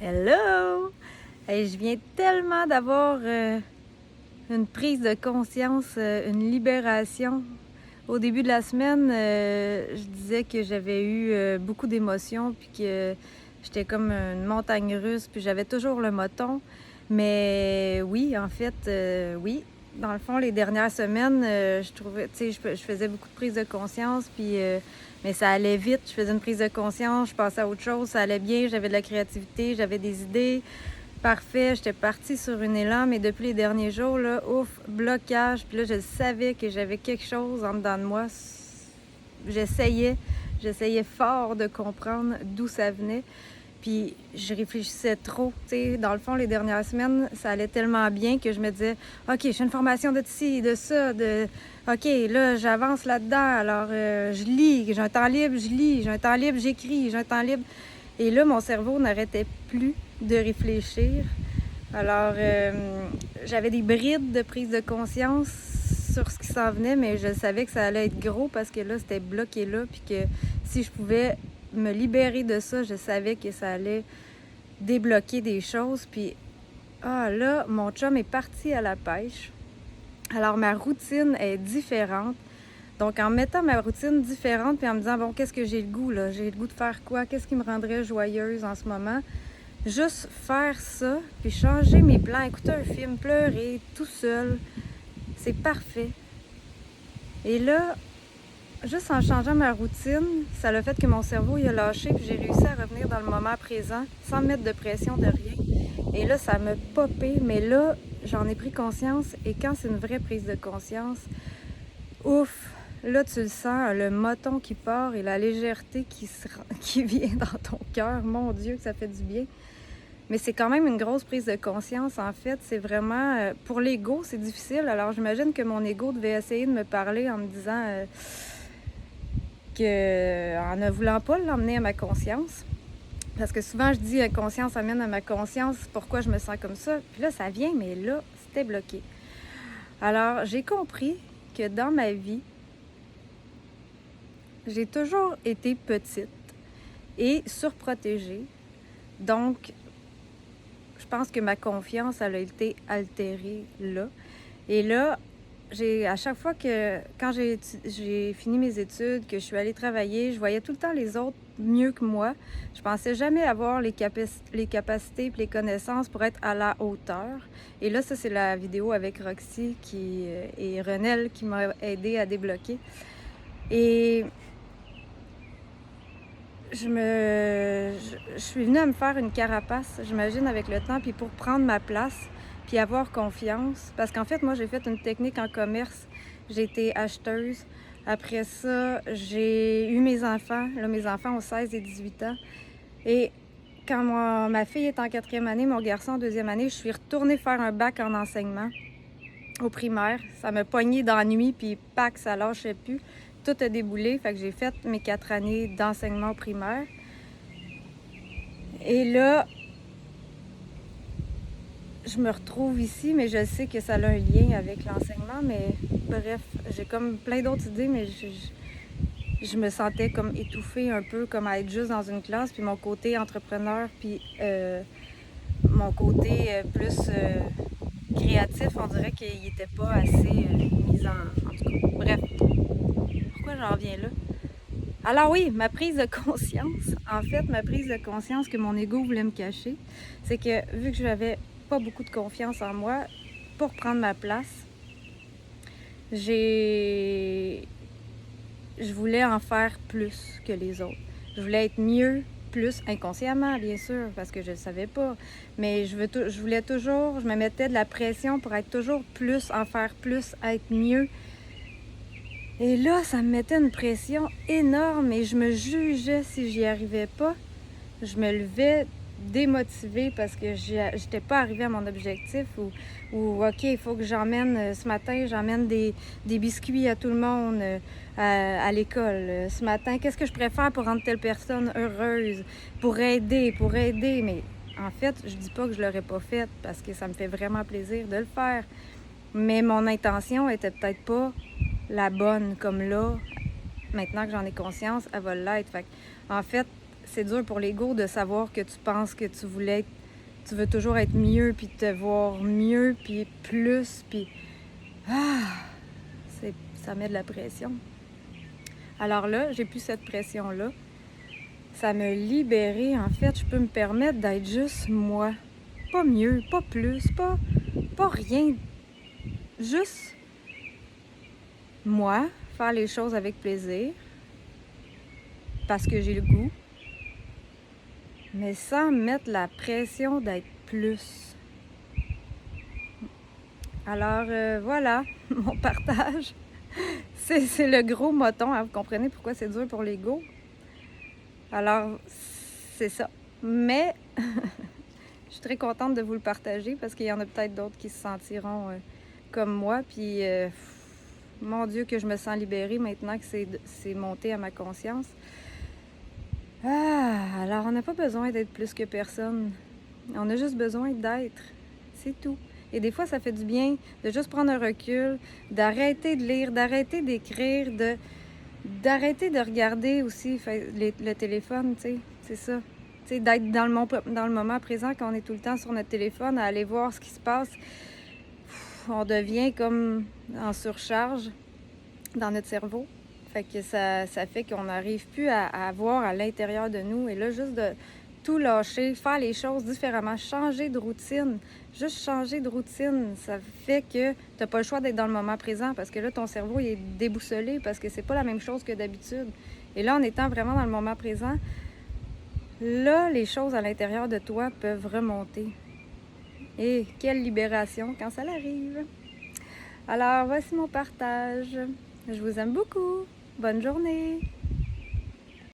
Hello! Hey, je viens tellement d'avoir une prise de conscience, une libération. Au début de la semaine, je disais que j'avais eu beaucoup d'émotions, puis que j'étais comme une montagne russe, puis j'avais toujours le moton. Mais oui, en fait, oui. Dans le fond, les dernières semaines, je trouvais, tu sais, je faisais beaucoup de prise de conscience, puis mais ça allait vite. Je faisais une prise de conscience, je passais à autre chose, ça allait bien, j'avais de la créativité, j'avais des idées. Parfait, j'étais partie sur une élan, mais depuis les derniers jours, là, ouf, blocage. Puis là, je savais que j'avais quelque chose en dedans de moi. J'essayais fort de comprendre d'où ça venait. Puis je réfléchissais trop. Tu sais, dans le fond, les dernières semaines, ça allait tellement bien que je me disais, OK, je fais une formation de ci, de ça, de... OK, là, j'avance là-dedans. Alors, je lis, j'ai un temps libre, je lis, j'ai un temps libre, j'écris, j'ai un temps libre. Et là, mon cerveau n'arrêtait plus de réfléchir. Alors, j'avais des brides de prise de conscience sur ce qui s'en venait, mais je savais que ça allait être gros parce que là, c'était bloqué là, puis que si je pouvais me libérer de ça, je savais que ça allait débloquer des choses. Puis, là, mon chum est parti à la pêche. Alors, ma routine est différente. Donc, en mettant ma routine différente, puis en me disant, bon, qu'est-ce que j'ai le goût, là? J'ai le goût de faire quoi? Qu'est-ce qui me rendrait joyeuse en ce moment? Juste faire ça, puis changer mes plans, écouter un film, pleurer, tout seul, c'est parfait. Et là, juste en changeant ma routine, ça a fait que mon cerveau il a lâché, puis j'ai réussi à revenir dans le moment présent, sans mettre de pression de rien. Et là, ça m'a popé, mais là, j'en ai pris conscience, et quand c'est une vraie prise de conscience, ouf! Là, tu le sens, le moton qui part et la légèreté qui vient dans ton cœur. Mon Dieu, que ça fait du bien. Mais c'est quand même une grosse prise de conscience, en fait. C'est vraiment... pour l'ego, c'est difficile. Alors, j'imagine que mon ego devait essayer de me parler en me disant en ne voulant pas l'emmener à ma conscience. Parce que souvent, je dis « conscience amène à ma conscience. Pourquoi je me sens comme ça? » Puis là, ça vient, mais là, c'était bloqué. Alors, j'ai compris que dans ma vie, j'ai toujours été petite et surprotégée. Donc, je pense que ma confiance, elle a été altérée là. Et là, à chaque fois que, quand j'ai fini mes études, que je suis allée travailler, je voyais tout le temps les autres mieux que moi. Je pensais jamais avoir les capacités et les connaissances pour être à la hauteur. Et là, ça, c'est la vidéo avec Roxy et Renelle qui m'a aidée à débloquer. Et je suis venue à me faire une carapace, j'imagine, avec le temps, puis pour prendre ma place, puis avoir confiance. Parce qu'en fait, moi, j'ai fait une technique en commerce. J'ai été acheteuse. Après ça, j'ai eu mes enfants. Là, mes enfants ont 16 et 18 ans. Et quand ma fille est en 4e année, mon garçon en 2e année, je suis retournée faire un bac en enseignement au primaire. Ça m'a pognée dans la nuit, puis pac, ça lâchait plus. Tout a déboulé, fait que j'ai fait mes 4 années d'enseignement au primaire. Et là, je me retrouve ici, mais je sais que ça a un lien avec l'enseignement. Mais bref, j'ai comme plein d'autres idées, mais je me sentais comme étouffée un peu, comme à être juste dans une classe. Puis mon côté entrepreneur, puis mon côté plus créatif, on dirait qu'il n'était pas assez mis en tout cas, bref. Pourquoi j'en reviens là? Alors oui, ma prise de conscience, en fait, ma prise de conscience que mon ego voulait me cacher, c'est que vu que j'avais pas beaucoup de confiance en moi, pour prendre ma place, je voulais en faire plus que les autres. Je voulais être mieux, plus inconsciemment, bien sûr, parce que je ne savais pas. Mais je voulais toujours, je me mettais de la pression pour être toujours plus, en faire plus, être mieux. Et là, ça me mettait une pression énorme et je me jugeais si j'y arrivais pas. Je me levais démotivée parce que j'étais pas arrivée à mon objectif ou OK, il faut que j'emmène, ce matin, j'emmène des biscuits à tout le monde à l'école. Ce matin, qu'est-ce que je préfère pour rendre telle personne heureuse, pour aider. Mais en fait, je dis pas que je l'aurais pas fait parce que ça me fait vraiment plaisir de le faire. Mais mon intention était peut-être pas la bonne, comme là, maintenant que j'en ai conscience, elle va l'être. En fait, c'est dur pour l'ego de savoir que tu penses que tu veux toujours être mieux, puis te voir mieux, puis plus, puis ça met de la pression. Alors là, j'ai plus cette pression-là. Ça m'a libérée. En fait, je peux me permettre d'être juste moi. Pas mieux, pas plus, pas rien. Juste moi, faire les choses avec plaisir, parce que j'ai le goût, mais sans mettre la pression d'être plus. Alors voilà, mon partage. C'est le gros moton, hein, vous comprenez pourquoi c'est dur pour l'ego. Alors, c'est ça. Mais je suis très contente de vous le partager parce qu'il y en a peut-être d'autres qui se sentiront comme moi. Puis, mon Dieu, que je me sens libérée maintenant que c'est monté à ma conscience. Alors on n'a pas besoin d'être plus que personne. On a juste besoin d'être. C'est tout. Et des fois, ça fait du bien de juste prendre un recul, d'arrêter de lire, d'arrêter d'écrire, d'arrêter de regarder aussi le téléphone, tu sais. C'est ça. Tu sais, d'être dans le moment présent quand on est tout le temps sur notre téléphone, à aller voir ce qui se passe. On devient comme en surcharge dans notre cerveau. Fait que ça fait qu'on n'arrive plus à voir à l'intérieur de nous. Et là, juste de tout lâcher, faire les choses différemment, changer de routine. Juste changer de routine, ça fait que tu n'as pas le choix d'être dans le moment présent parce que là, ton cerveau il est déboussolé parce que c'est pas la même chose que d'habitude. Et là, en étant vraiment dans le moment présent, là, les choses à l'intérieur de toi peuvent remonter. Et quelle libération quand ça arrive! Alors, voici mon partage. Je vous aime beaucoup. Bonne journée!